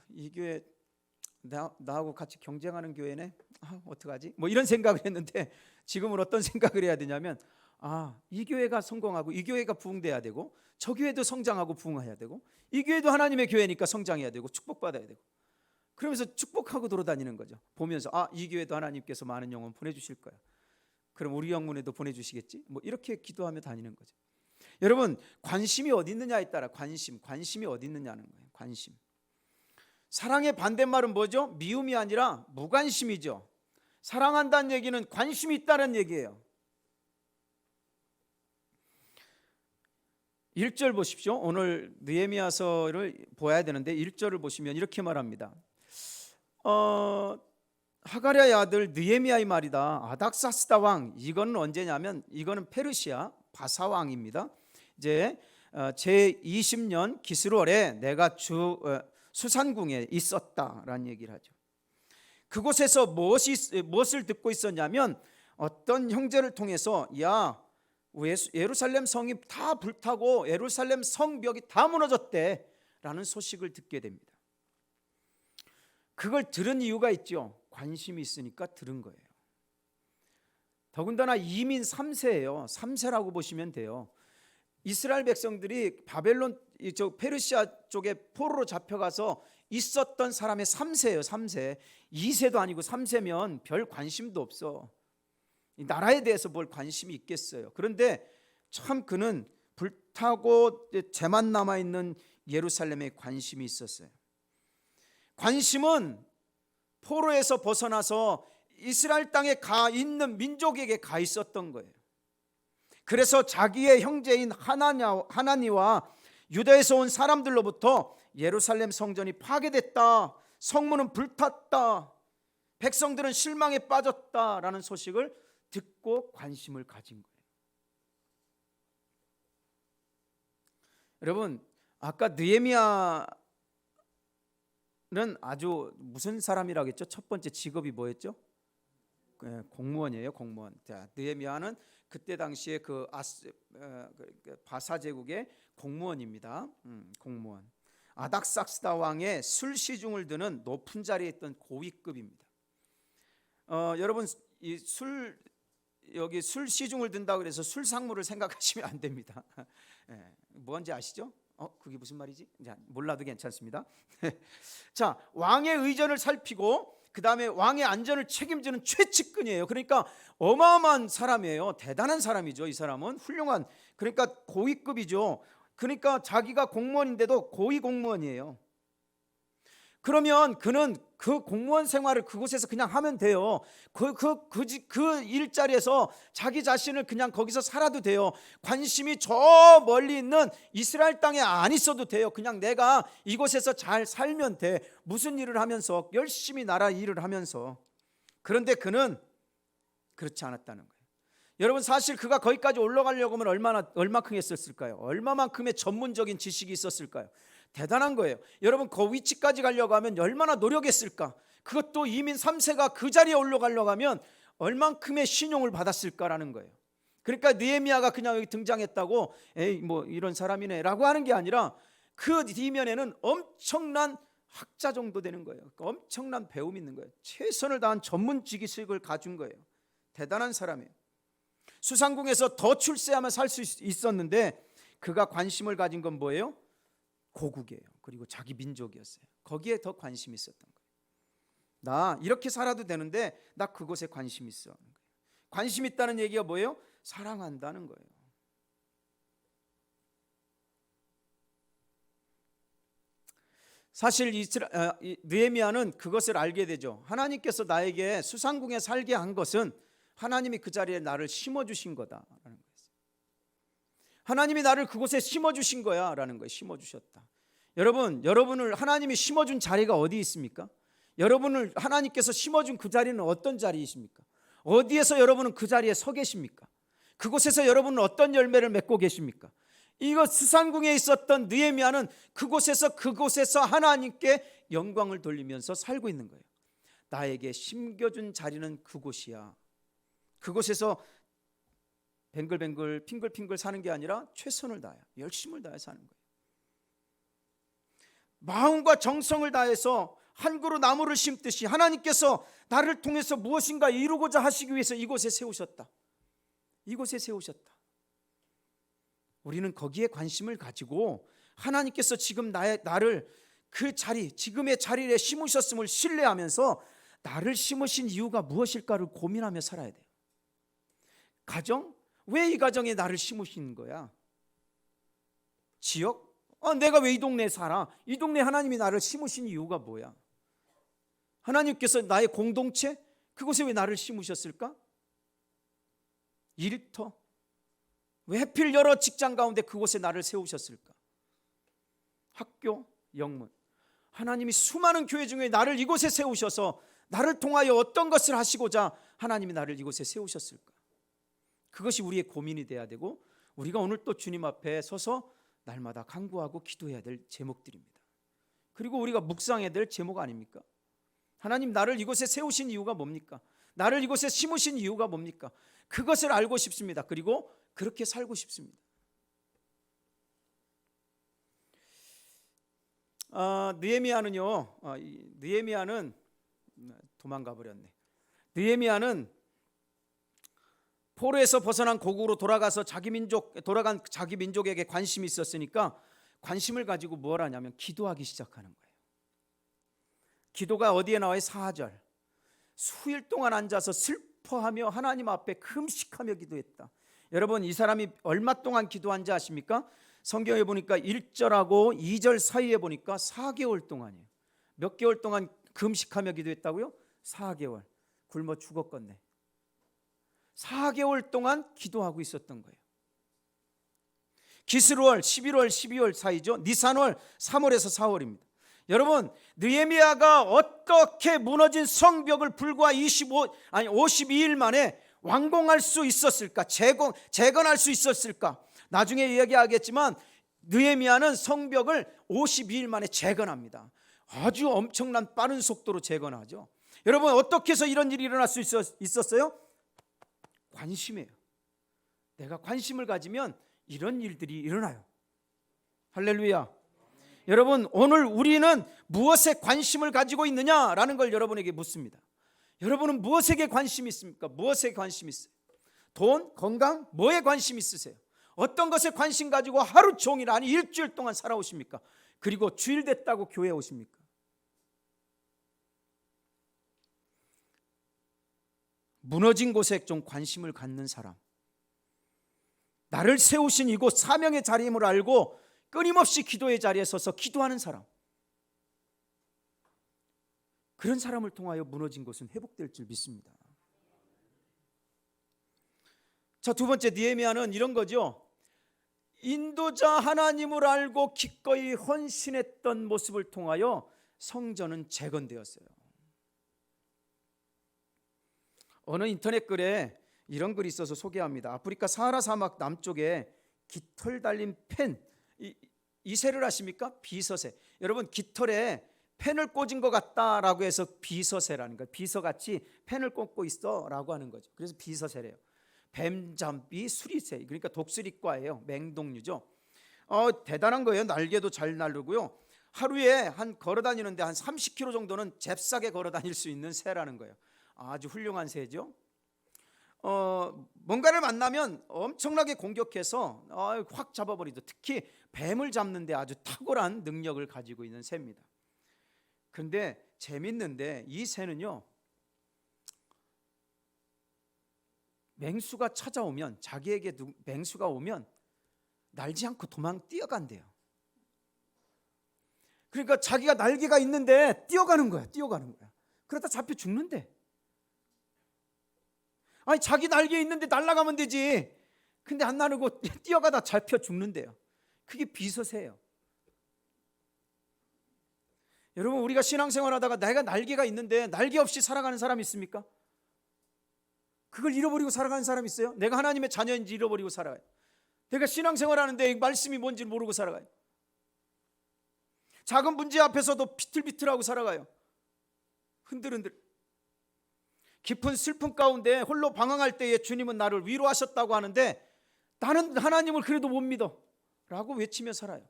이 교회 나하고 같이 경쟁하는 교회네? 어떡하지? 뭐 이런 생각을 했는데 지금은 어떤 생각을 해야 되냐면 이 교회가 성공하고 이 교회가 부흥돼야 되고 저 교회도 성장하고 부흥해야 되고 이 교회도 하나님의 교회니까 성장해야 되고 축복받아야 되고 그러면서 축복하고 돌아다니는 거죠. 보면서 이 교회도 하나님께서 많은 영혼 보내주실 거야. 그럼 우리 영문에도 보내주시겠지? 뭐 이렇게 기도하며 다니는 거죠. 여러분, 관심이 어디 있느냐에 따라 관심이 어디 있느냐는 거예요. 관심. 사랑의 반대말은 뭐죠? 미움이 아니라 무관심이죠. 사랑한다는 얘기는 관심이 있다는 얘기예요. 1절 보십시오. 오늘 느헤미야서를 보아야 되는데 1절을 보시면 이렇게 말합니다. 하가랴의 아들 느헤미야의 말이다. 아닥사스다 왕, 이거는 언제냐면 이거는 페르시아 바사 왕입니다. 이제 제 20년 기스월에 내가 수산궁에 있었다라는 얘기를 하죠. 그곳에서 무엇을 듣고 있었냐면 어떤 형제를 통해서 야, 예루살렘 성이 다 불타고 예루살렘 성벽이 다 무너졌대라는 소식을 듣게 됩니다. 그걸 들은 이유가 있죠. 관심이 있으니까 들은 거예요. 더군다나 이민 3세예요. 3세라고 보시면 돼요. 이스라엘 백성들이 바벨론 페르시아 쪽에 포로로 잡혀가서 있었던 사람의 3세예요. 3세. 2세도 아니고 3세면 별 관심도 없어. 이 나라에 대해서 뭘 관심이 있겠어요. 그런데 참 그는 불타고 재만 남아있는 예루살렘에 관심이 있었어요. 관심은 포로에서 벗어나서 이스라엘 땅에 가 있는 민족에게 가 있었던 거예요. 그래서 자기의 형제인 하나니와 유다에서 온 사람들로부터 예루살렘 성전이 파괴됐다, 성문은 불탔다, 백성들은 실망에 빠졌다라는 소식을 듣고 관심을 가진 거예요. 여러분, 아까 느헤미야는 아주 무슨 사람이라고 했죠? 첫 번째 직업이 뭐였죠? 공무원이에요, 공무원. 자, 느헤미야는 그때 당시에 바사 제국의 공무원입니다. 공무원. 아닥삭스다 왕의 술 시중을 드는 높은 자리에 있던 고위급입니다. 여러분, 여기 술 시중을 든다 그래서 술상무를 생각하시면 안 됩니다. 뭔지 아시죠? 그게 무슨 말이지? 몰라도 괜찮습니다. 자, 왕의 의전을 살피고 그 다음에 왕의 안전을 책임지는 최측근이에요. 그러니까 어마어마한 사람이에요. 대단한 사람이죠. 이 사람은 훌륭한, 그러니까 고위급이죠. 그러니까 자기가 공무원인데도 고위 공무원이에요. 그러면 그는 그 공무원 생활을 그곳에서 그냥 하면 돼요. 그 일자리에서 자기 자신을 그냥 거기서 살아도 돼요. 관심이 저 멀리 있는 이스라엘 땅에 안 있어도 돼요. 그냥 내가 이곳에서 잘 살면 돼. 무슨 일을 하면서 열심히 나라 일을 하면서. 그런데 그는 그렇지 않았다는 거예요. 여러분, 사실 그가 거기까지 올라가려고 하면 얼마큼 했었을까요? 얼마만큼의 전문적인 지식이 있었을까요? 대단한 거예요. 여러분, 그 위치까지 가려고 하면 얼마나 노력했을까? 그것도 이민 3세가 그 자리에 올라가려고 하면 얼만큼의 신용을 받았을까라는 거예요. 그러니까 느헤미야가 그냥 여기 등장했다고 에이 뭐 이런 사람이네 라고 하는 게 아니라 그 뒤면에는 엄청난 학자 정도 되는 거예요. 엄청난 배움이 있는 거예요. 최선을 다한 전문 지식을 가진 거예요. 대단한 사람이에요. 수상궁에서 더 출세하면 살 수 있었는데 그가 관심을 가진 건 뭐예요? 고국이에요. 그리고 자기 민족이었어요. 거기에 더 관심이 있었던 거예요. 나 이렇게 살아도 되는데 나 그곳에 관심이 있어. 관심 있다는 얘기가 뭐예요? 사랑한다는 거예요. 사실 느헤미야는 그것을 알게 되죠. 하나님께서 나에게 수상궁에 살게 한 것은 하나님이 그 자리에 나를 심어주신 거다라는 거예요. 하나님이 나를 그곳에 심어주신 거야 라는 거예요. 심어주셨다. 여러분을 하나님이 심어준 자리가 어디 있습니까? 여러분을 하나님께서 심어준 그 자리는 어떤 자리이십니까? 어디에서 여러분은 그 자리에 서 계십니까? 그곳에서 여러분은 어떤 열매를 맺고 계십니까? 이거 수산궁에 있었던 느헤미야는 그곳에서 하나님께 영광을 돌리면서 살고 있는 거예요. 나에게 심겨준 자리는 그곳이야. 그곳에서 뱅글뱅글 핑글핑글 사는 게 아니라 최선을 다해 열심을 다해 사는 거예요. 마음과 정성을 다해서 한 그루 나무를 심듯이 하나님께서 나를 통해서 무엇인가 이루고자 하시기 위해서 이곳에 세우셨다. 이곳에 세우셨다. 우리는 거기에 관심을 가지고 하나님께서 지금 나를 그 자리, 지금의 자리에 심으셨음을 신뢰하면서 나를 심으신 이유가 무엇일까를 고민하며 살아야 돼요. 가정? 왜 이 가정에 나를 심으신 거야? 지역? 내가 왜 이 동네에 살아? 이 동네에 하나님이 나를 심으신 이유가 뭐야? 하나님께서 나의 공동체? 그곳에 왜 나를 심으셨을까? 일터? 왜 하필 여러 직장 가운데 그곳에 나를 세우셨을까? 학교? 영문? 하나님이 수많은 교회 중에 나를 이곳에 세우셔서 나를 통하여 어떤 것을 하시고자 하나님이 나를 이곳에 세우셨을까? 그것이 우리의 고민이 돼야 되고, 우리가 오늘 또 주님 앞에 서서 날마다 간구하고 기도해야 될 제목들입니다. 그리고 우리가 묵상해야 될 제목 아닙니까? 하나님, 나를 이곳에 세우신 이유가 뭡니까? 나를 이곳에 심으신 이유가 뭡니까? 그것을 알고 싶습니다. 그리고 그렇게 살고 싶습니다. 느헤미야는 도망가 버렸네. 느헤미야는 포로에서 벗어난 고국으로 돌아간 자기 민족에게 관심이 있었으니까 관심을 가지고 뭘 하냐면 기도하기 시작하는 거예요. 기도가 어디에 나와요? 4절. 수일 동안 앉아서 슬퍼하며 하나님 앞에 금식하며 기도했다. 여러분, 이 사람이 얼마 동안 기도한지 아십니까? 성경에 보니까 1절하고 2절 사이에 보니까 4개월 동안이에요. 몇 개월 동안 금식하며 기도했다고요? 4개월. 굶어 죽었겠네. 4개월 동안 기도하고 있었던 거예요. 기스루월 11월 12월 사이죠. 니산월 3월에서 4월입니다. 여러분, 느헤미야가 어떻게 무너진 성벽을 불과 52일 만에 완공할 수 있었을까? 재건할 수 있었을까? 나중에 이야기하겠지만 느헤미야는 성벽을 52일 만에 재건합니다. 아주 엄청난 빠른 속도로 재건하죠. 여러분, 어떻게 해서 이런 일이 일어날 수 있었어요? 관심이에요. 내가 관심을 가지면 이런 일들이 일어나요. 할렐루야. 여러분, 오늘 우리는 무엇에 관심을 가지고 있느냐라는 걸 여러분에게 묻습니다. 여러분은 무엇에 관심이 있습니까? 무엇에 관심이 있어요? 돈, 건강, 뭐에 관심 있으세요? 어떤 것에 관심 가지고 하루 종일, 아니 일주일 동안 살아오십니까? 그리고 주일 됐다고 교회에 오십니까? 무너진 곳에 좀 관심을 갖는 사람, 나를 세우신 이곳 사명의 자리임을 알고 끊임없이 기도의 자리에 서서 기도하는 사람, 그런 사람을 통하여 무너진 곳은 회복될 줄 믿습니다. 자, 두 번째, 느헤미야는 이런 거죠. 인도자 하나님을 알고 기꺼이 헌신했던 모습을 통하여 성전은 재건되었어요. 어느 인터넷 글에 이런 글이 있어서 소개합니다. 아프리카 사하라 사막 남쪽에 깃털 달린 펜, 이 새를 아십니까? 비서새. 여러분, 깃털에 펜을 꽂은 것 같다라고 해서 비서새라는 거예요. 비서같이 펜을 꽂고 있어라고 하는 거죠. 그래서 비서새래요. 뱀잠비 수리새, 그러니까 독수리과예요. 맹독류죠. 대단한 거예요. 날개도 잘 나르고요. 하루에 걸어 다니는데 한 30km 정도는 잽싸게 걸어 다닐 수 있는 새라는 거예요. 아주 훌륭한 새죠. 뭔가를 만나면 엄청나게 공격해서 확 잡아버리죠. 특히 뱀을 잡는데 아주 탁월한 능력을 가지고 있는 새입니다. 그런데 재밌는데 이 새는요, 맹수가 찾아오면, 자기에게 맹수가 오면 날지 않고 뛰어간대요. 그러니까 자기가 날개가 있는데 뛰어가는 거야. 그러다 잡혀 죽는데. 아니, 자기 날개 있는데 날아가면 되지. 근데 안 나르고 뛰어가다 잡혀 죽는데요. 그게 비서새예요. 여러분, 우리가 신앙생활하다가 내가 날개가 있는데 날개 없이 살아가는 사람 있습니까? 그걸 잃어버리고 살아가는 사람 있어요? 내가 하나님의 자녀인지 잃어버리고 살아가요. 내가 신앙생활하는데 말씀이 뭔지 모르고 살아가요. 작은 문제 앞에서도 비틀비틀하고 살아가요. 흔들흔들. 깊은 슬픔 가운데 홀로 방황할 때에 주님은 나를 위로하셨다고 하는데 나는 하나님을 그래도 못 믿어 라고 외치며 살아요.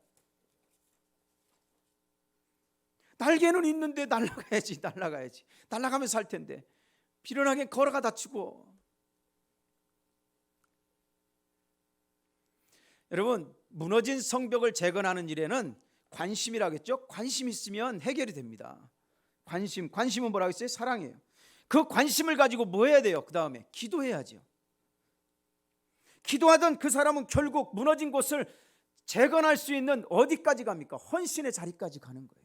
날개는 있는데 날아가야지. 날아가면서 살 텐데 비련하게 걸어가 다치고. 여러분, 무너진 성벽을 재건하는 일에는 관심이라겠죠. 관심 있으면 해결이 됩니다. 관심은 뭐라고 했어요? 사랑이에요. 그 관심을 가지고 뭐 해야 돼요? 그 다음에 기도해야죠. 기도하던 그 사람은 결국 무너진 곳을 재건할 수 있는 어디까지 갑니까? 헌신의 자리까지 가는 거예요.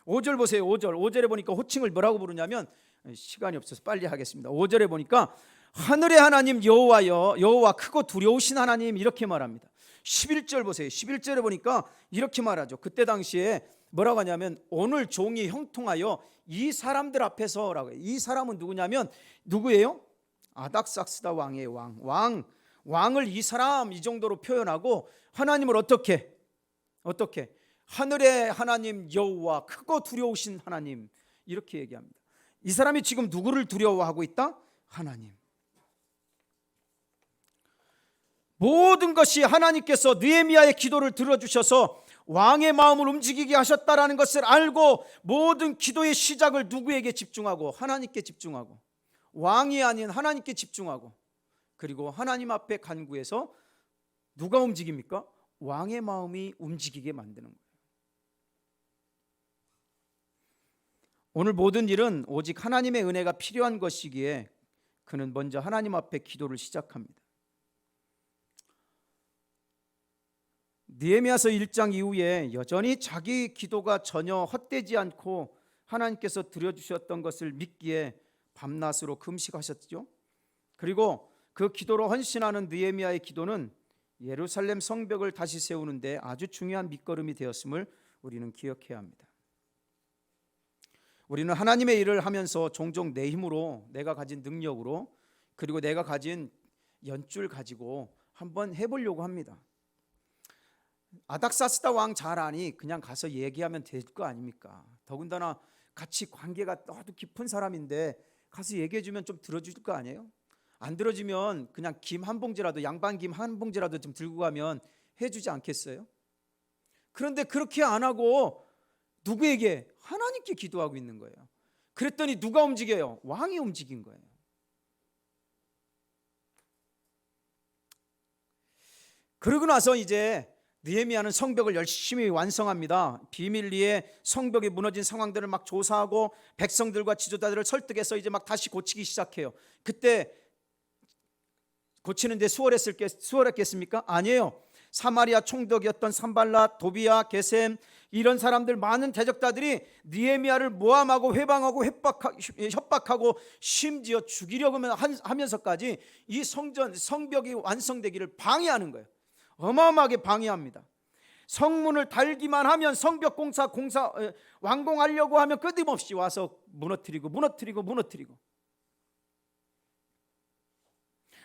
5절 보세요. 5절에 보니까 호칭을 뭐라고 부르냐면, 시간이 없어서 빨리 하겠습니다. 5절에 보니까 하늘의 하나님 여호와 크고 두려우신 하나님, 이렇게 말합니다. 11절 보세요. 11절에 보니까 이렇게 말하죠. 그때 당시에 뭐라고 하냐면 오늘 종이 형통하여 이 사람들 앞에서라고 해요. 이 사람은 누구냐면 누구예요? 아닥삭스다 왕의 왕을 이 사람 이 정도로 표현하고 하나님을 어떻게 하늘의 하나님 여호와 크고 두려우신 하나님 이렇게 얘기합니다. 이 사람이 지금 누구를 두려워하고 있다? 하나님. 모든 것이 하나님께서 느헤미야의 기도를 들어주셔서 왕의 마음을 움직이게 하셨다라는 것을 알고 모든 기도의 시작을 누구에게 집중하고? 하나님께 집중하고, 왕이 아닌 하나님께 집중하고, 그리고 하나님 앞에 간구해서 누가 움직입니까? 왕의 마음이 움직이게 만드는 거예요. 오늘 모든 일은 오직 하나님의 은혜가 필요한 것이기에 그는 먼저 하나님 앞에 기도를 시작합니다. 느헤미야서 1장 이후에 여전히 자기 기도가 전혀 헛되지 않고 하나님께서 드려주셨던 것을 믿기에 밤낮으로 금식하셨죠. 그리고 그 기도로 헌신하는 느헤미야의 기도는 예루살렘 성벽을 다시 세우는데 아주 중요한 밑거름이 되었음을 우리는 기억해야 합니다. 우리는 하나님의 일을 하면서 종종 내 힘으로, 내가 가진 능력으로, 그리고 내가 가진 연줄 가지고 한번 해보려고 합니다. 아닥사스다 왕 잘 아니 그냥 가서 얘기하면 될 거 아닙니까? 더군다나 같이 관계가 너무 깊은 사람인데 가서 얘기해주면 좀 들어줄 거 아니에요? 안 들어주면 그냥 김 한 봉지라도, 양반김 한 봉지라도 좀 들고 가면 해주지 않겠어요? 그런데 그렇게 안 하고 누구에게? 하나님께 기도하고 있는 거예요. 그랬더니 누가 움직여요? 왕이 움직인 거예요. 그러고 나서 이제 느헤미야는 성벽을 열심히 완성합니다. 비밀리에 성벽이 무너진 상황들을 막 조사하고 백성들과 지도자들을 설득해서 이제 막 다시 고치기 시작해요. 그때 고치는데 수월했겠습니까? 아니에요. 사마리아 총독이었던 산발랏, 도비야, 게셈 이런 사람들 많은 대적자들이 느헤미야를 모함하고 회방하고 협박하고 심지어 죽이려고 하면서까지 이 성벽이 완성되기를 방해하는 거예요. 어마어마하게 방해합니다. 성문을 달기만 하면 성벽 공사 완공하려고 하면 끊임없이 와서 무너뜨리고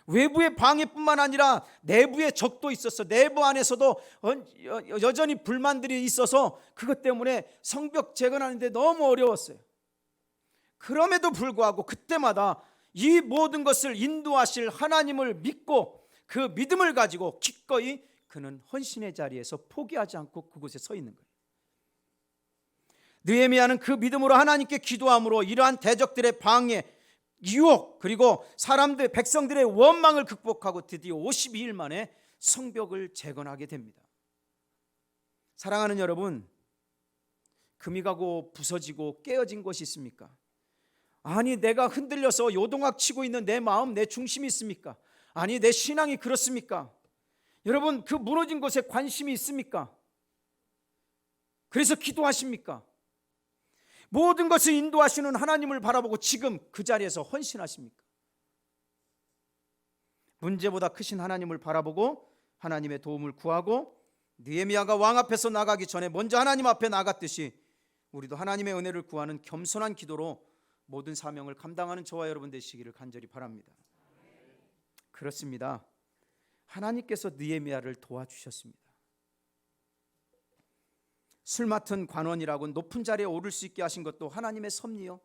외부의 방해뿐만 아니라 내부의 적도 있었어. 내부 안에서도 여전히 불만들이 있어서 그것 때문에 성벽 재건하는데 너무 어려웠어요. 그럼에도 불구하고 그때마다 이 모든 것을 인도하실 하나님을 믿고 그 믿음을 가지고 기꺼이 그는 헌신의 자리에서 포기하지 않고 그곳에 서 있는 거예요. 느헤미야는 그 믿음으로 하나님께 기도함으로 이러한 대적들의 방해, 유혹, 그리고 백성들의 원망을 극복하고 드디어 52일 만에 성벽을 재건하게 됩니다. 사랑하는 여러분, 금이 가고 부서지고 깨어진 것이 있습니까? 아니 내가 흔들려서 요동학 치고 있는 내 마음, 내 중심이 있습니까? 아니 내 신앙이 그렇습니까? 여러분 그 무너진 곳에 관심이 있습니까? 그래서 기도하십니까? 모든 것을 인도하시는 하나님을 바라보고 지금 그 자리에서 헌신하십니까? 문제보다 크신 하나님을 바라보고 하나님의 도움을 구하고 느헤미야가 왕 앞에서 나가기 전에 먼저 하나님 앞에 나갔듯이 우리도 하나님의 은혜를 구하는 겸손한 기도로 모든 사명을 감당하는 저와 여러분 되시기를 간절히 바랍니다. 그렇습니다. 하나님께서 느헤미야를 도와주셨습니다. 술 맡은 관원이라고 높은 자리에 오를 수 있게 하신 것도 하나님의 섭리요.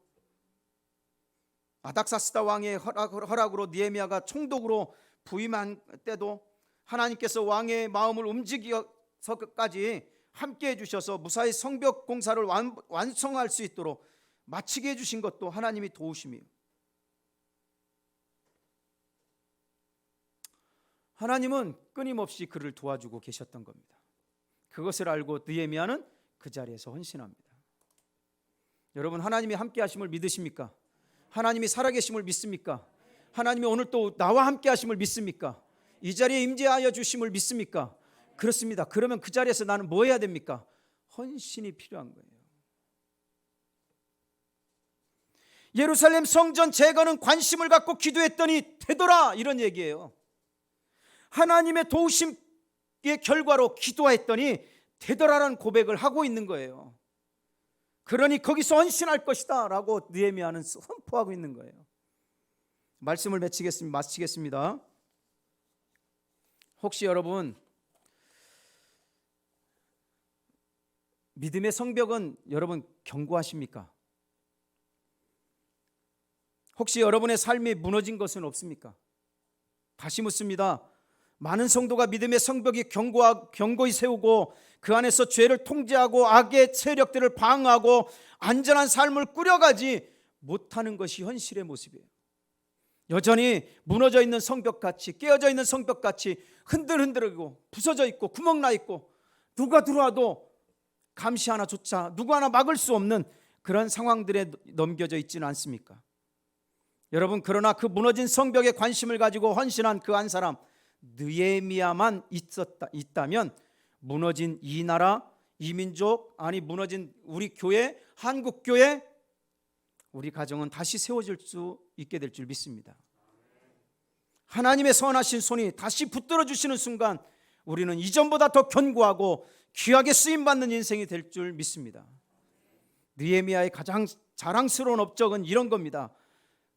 아닥사스다 왕의 허락으로 느헤미야가 총독으로 부임한 때도 하나님께서 왕의 마음을 움직여서까지 함께 해주셔서 무사히 성벽 공사를 완성할 수 있도록 마치게 해주신 것도 하나님이 도우심이에요. 하나님은 끊임없이 그를 도와주고 계셨던 겁니다. 그것을 알고 느헤미야는 그 자리에서 헌신합니다. 여러분 하나님이 함께 하심을 믿으십니까? 하나님이 살아계심을 믿습니까? 하나님이 오늘 또 나와 함께 하심을 믿습니까? 이 자리에 임재하여 주심을 믿습니까? 그렇습니다. 그러면 그 자리에서 나는 뭐 해야 됩니까? 헌신이 필요한 거예요. 예루살렘 성전 재건은 관심을 갖고 기도했더니 되더라 이런 얘기예요. 하나님의 도우심 결과로 기도했더니 되더라라는 고백을 하고 있는 거예요. 그러니 거기서 헌신할 것이다 라고 느헤미야는 선포하고 있는 거예요. 말씀을 마치겠습니다. 혹시 여러분 믿음의 성벽은 여러분 견고하십니까? 혹시 여러분의 삶이 무너진 것은 없습니까? 다시 묻습니다. 많은 성도가 믿음의 성벽이 견고히 세우고 그 안에서 죄를 통제하고 악의 세력들을 방어하고 안전한 삶을 꾸려가지 못하는 것이 현실의 모습이에요. 여전히 무너져 있는 성벽같이, 깨어져 있는 성벽같이 흔들흔들고 부서져 있고 구멍 나 있고 누가 들어와도 감시 하나조차 누구 하나 막을 수 없는 그런 상황들에 넘겨져 있지는 않습니까? 여러분, 그러나 그 무너진 성벽에 관심을 가지고 헌신한 그 한 사람 느헤미야만 있다면 무너진 이 나라, 이 민족, 아니 무너진 우리 교회, 한국 교회, 우리 가정은 다시 세워질 수 있게 될 줄 믿습니다. 하나님의 선하신 손이 다시 붙들어 주시는 순간 우리는 이전보다 더 견고하고 귀하게 쓰임받는 인생이 될 줄 믿습니다. 느헤미야의 가장 자랑스러운 업적은 이런 겁니다.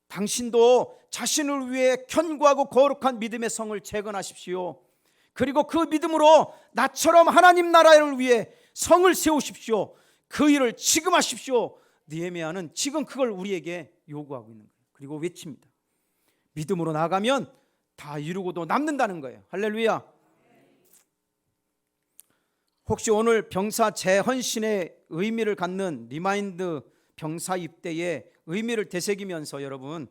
당신도 자신을 위해 견고하고 거룩한 믿음의 성을 재건하십시오. 그리고 그 믿음으로 나처럼 하나님 나라를 위해 성을 세우십시오. 그 일을 지금 하십시오. 느헤미야는 지금 그걸 우리에게 요구하고 있는 거예요. 그리고 외칩니다. 믿음으로 나가면 다 이루고도 남는다는 거예요. 할렐루야. 혹시 오늘 병사 재헌신의 의미를 갖는 리마인드 병사 입대의 의미를 되새기면서 여러분,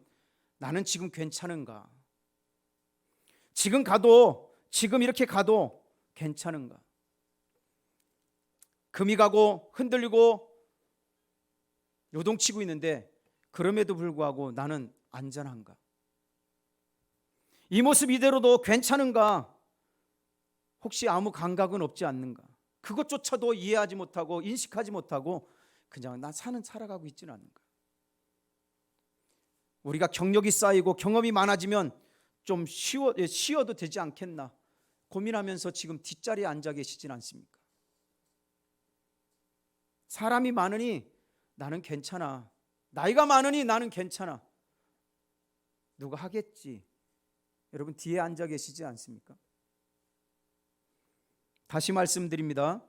나는 지금 괜찮은가? 지금 이렇게 가도 괜찮은가? 금이 가고 흔들리고 요동치고 있는데 그럼에도 불구하고 나는 안전한가? 이 모습 이대로도 괜찮은가? 혹시 아무 감각은 없지 않는가? 그것조차도 이해하지 못하고 인식하지 못하고 그냥 나 살아가고 있지는 않는가? 우리가 경력이 쌓이고 경험이 많아지면 좀 쉬어도 되지 않겠나 고민하면서 지금 뒷자리에 앉아 계시진 않습니까? 사람이 많으니 나는 괜찮아. 나이가 많으니 나는 괜찮아. 누가 하겠지. 여러분 뒤에 앉아 계시지 않습니까? 다시 말씀드립니다.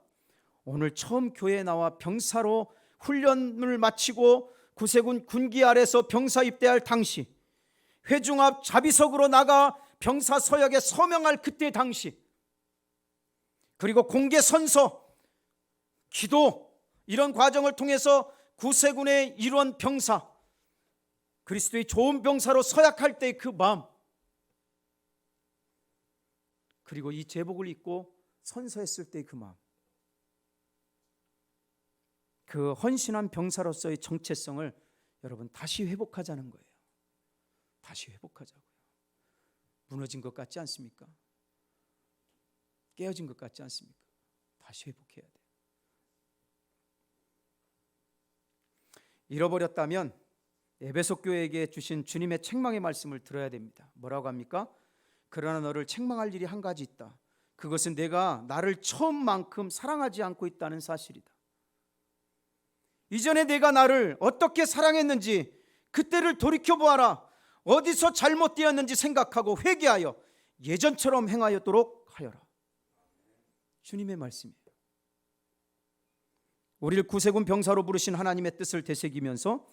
오늘 처음 교회에 나와 병사로 훈련을 마치고 구세군 군기 아래서 병사 입대할 당시, 회중 앞 자비석으로 나가 병사 서약에 서명할 그때 당시, 그리고 공개 선서, 기도, 이런 과정을 통해서 구세군의 일원 병사, 그리스도의 좋은 병사로 서약할 때의 그 마음, 그리고 이 제복을 입고 선서했을 때의 그 마음, 그 헌신한 병사로서의 정체성을 여러분 다시 회복하자는 거예요. 다시 회복하자고요. 무너진 것 같지 않습니까? 깨어진 것 같지 않습니까? 다시 회복해야 돼요. 잃어버렸다면 에베소 교회에게 주신 주님의 책망의 말씀을 들어야 됩니다. 뭐라고 합니까? 그러나 너를 책망할 일이 한 가지 있다. 그것은 내가 나를 처음만큼 사랑하지 않고 있다는 사실이다. 이전에 내가 나를 어떻게 사랑했는지 그때를 돌이켜보아라. 어디서 잘못되었는지 생각하고 회개하여 예전처럼 행하였도록 하여라. 주님의 말씀이에요. 우리를 구세군 병사로 부르신 하나님의 뜻을 되새기면서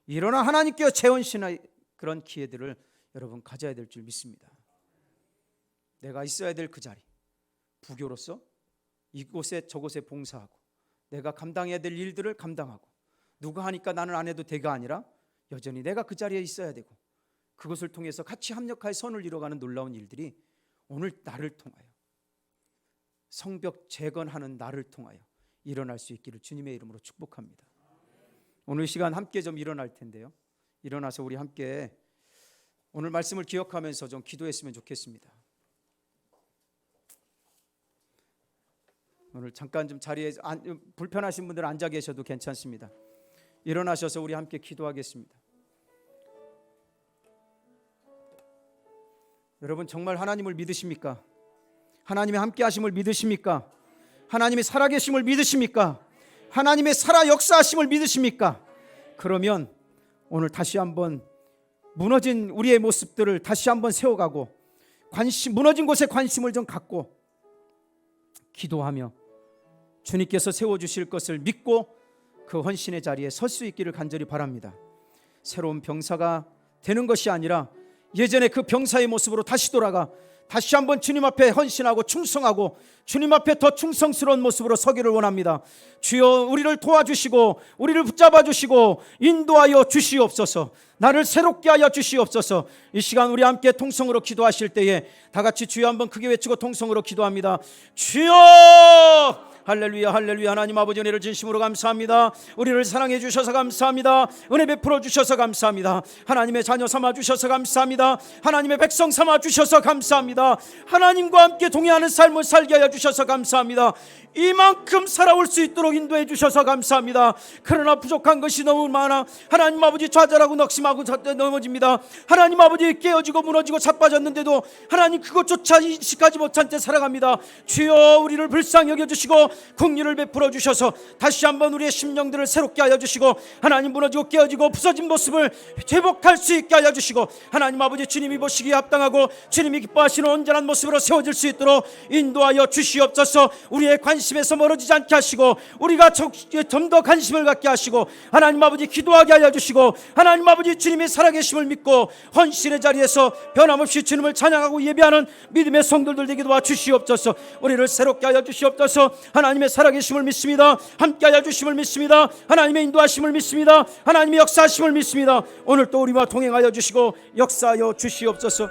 일어나 하나님께 재헌신의 그런 기회들을 여러분 가져야 될 줄 믿습니다. 내가 있어야 될 그 자리, 부교로서 이곳에 저곳에 봉사하고 내가 감당해야 될 일들을 감당하고, 누가 하니까 나는 안 해도 돼가 아니라 여전히 내가 그 자리에 있어야 되고, 그것을 통해서 같이 합력하여 선을 이뤄가는 놀라운 일들이 오늘 나를 통하여, 성벽 재건하는 나를 통하여 일어날 수 있기를 주님의 이름으로 축복합니다. 오늘 시간 함께 좀 일어날 텐데요, 일어나서 우리 함께 오늘 말씀을 기억하면서 좀 기도했으면 좋겠습니다. 오늘 잠깐 좀 자리에 불편하신 분들은 앉아 계셔도 괜찮습니다. 일어나셔서 우리 함께 기도하겠습니다. 여러분 정말 하나님을 믿으십니까? 하나님의 함께 하심을 믿으십니까? 하나님의 살아계심을 믿으십니까? 하나님의 살아 역사하심을 믿으십니까? 그러면 오늘 다시 한번 무너진 우리의 모습들을 다시 한번 세워가고 무너진 곳에 관심을 좀 갖고 기도하며 주님께서 세워주실 것을 믿고 그 헌신의 자리에 설 수 있기를 간절히 바랍니다. 새로운 병사가 되는 것이 아니라 예전에 그 병사의 모습으로 다시 돌아가 다시 한번 주님 앞에 헌신하고 충성하고 주님 앞에 더 충성스러운 모습으로 서기를 원합니다. 주여 우리를 도와주시고 우리를 붙잡아 주시고 인도하여 주시옵소서. 나를 새롭게 하여 주시옵소서. 이 시간 우리 함께 통성으로 기도하실 때에 다 같이 주여 한번 크게 외치고 통성으로 기도합니다. 주여! 할렐루야 할렐루야. 하나님 아버지 은혜를 진심으로 감사합니다. 우리를 사랑해 주셔서 감사합니다. 은혜 베풀어 주셔서 감사합니다. 하나님의 자녀 삼아 주셔서 감사합니다. 하나님의 백성 삼아 주셔서 감사합니다. 하나님과 함께 동행하는 삶을 살게 하여 주셔서 감사합니다. 이만큼 살아올 수 있도록 인도해 주셔서 감사합니다. 그러나 부족한 것이 너무 많아 하나님 아버지 좌절하고 낙심하고 넘어집니다. 하나님 아버지 깨어지고 무너지고 자빠졌는데도 하나님 그것조차 인식하지 못한 채 살아갑니다. 주여 우리를 불쌍히 여겨주시고 긍휼을 베풀어 주셔서 다시 한번 우리의 심령들을 새롭게 하여 주시고 하나님 무너지고 깨어지고 부서진 모습을 회복할 수 있게 하여 주시고 하나님 아버지 주님이 보시기에 합당하고 주님이 기뻐하시는 온전한 모습으로 세워질 수 있도록 인도하여 주시옵소서. 우리의 관심에서 멀어지지 않게 하시고 우리가 좀 더 관심을 갖게 하시고 하나님 아버지 기도하게 하여 주시고 하나님 아버지 주님이 살아계심을 믿고 헌신의 자리에서 변함없이 주님을 찬양하고 예배하는 믿음의 성도들 되게 도와 주시옵소서. 우리를 새롭게 하여 주시옵소서. 하나님의 살아계심을 믿습니다. 함께하여 주심을 믿습니다. 하나님의 인도하심을 믿습니다. 하나님의 역사하심을 믿습니다. 오늘 또 우리와 동행하여 주시고 역사하여 주시옵소서.